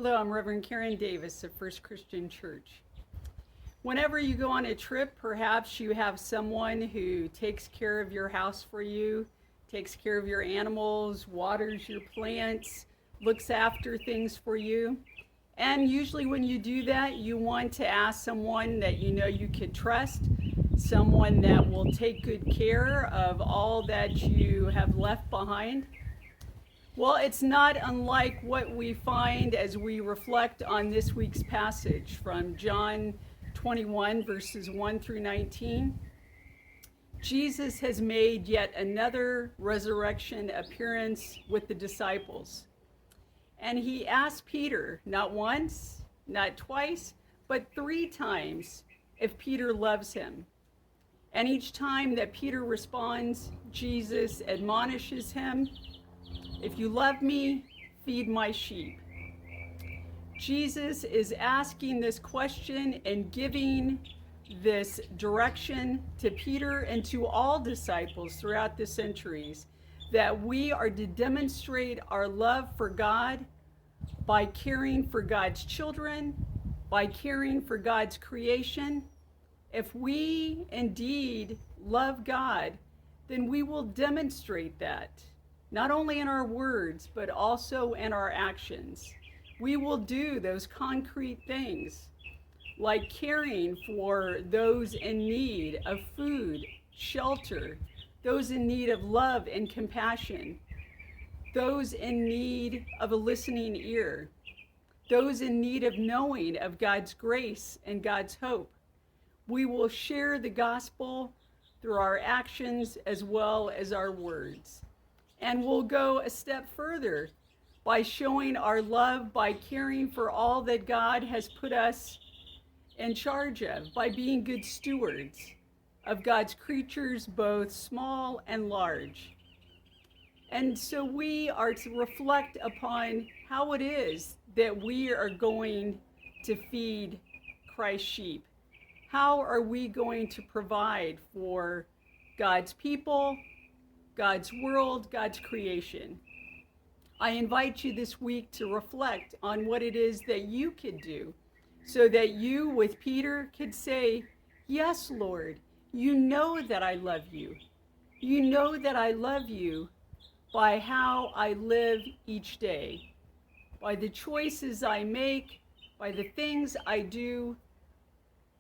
Hello, I'm Reverend Karen Davis of First Christian Church. Whenever you go on a trip, perhaps you have someone who takes care of your house for you, takes care of your animals, waters your plants, looks after things for you. And usually when you do that, you want to ask someone that you know you could trust, someone that will take good care of all that you have left behind. Well, it's not unlike what we find as we reflect on this week's passage from John 21, verses 1 through 19. Jesus has made yet another resurrection appearance with the disciples. And he asked Peter, not once, not twice, but 3 times, if Peter loves him. And each time that Peter responds, Jesus admonishes him, if you love me, feed my sheep. Jesus is asking this question and giving this direction to Peter and to all disciples throughout the centuries, that we are to demonstrate our love for God by caring for God's children, by caring for God's creation. If we indeed love God, then we will demonstrate that, not only in our words, but also in our actions. We will do those concrete things, like caring for those in need of food, shelter, those in need of love and compassion, those in need of a listening ear, those in need of knowing of God's grace and God's hope. We will share the gospel through our actions as well as our words. And we'll go a step further by showing our love by caring for all that God has put us in charge of, by being good stewards of God's creatures, both small and large. And so we are to reflect upon how it is that we are going to feed Christ's sheep. How are we going to provide for God's people, God's world, God's creation? I invite you this week to reflect on what it is that you could do so that you, with Peter, could say, yes, Lord, you know that I love you. You know that I love you by how I live each day, by the choices I make, by the things I do.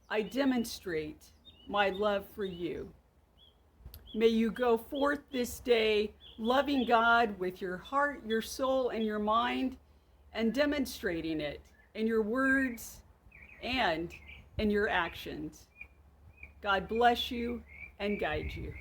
I demonstrate my love for you. May you go forth this day loving God with your heart, your soul, and your mind, and demonstrating it in your words and in your actions. God bless you and guide you.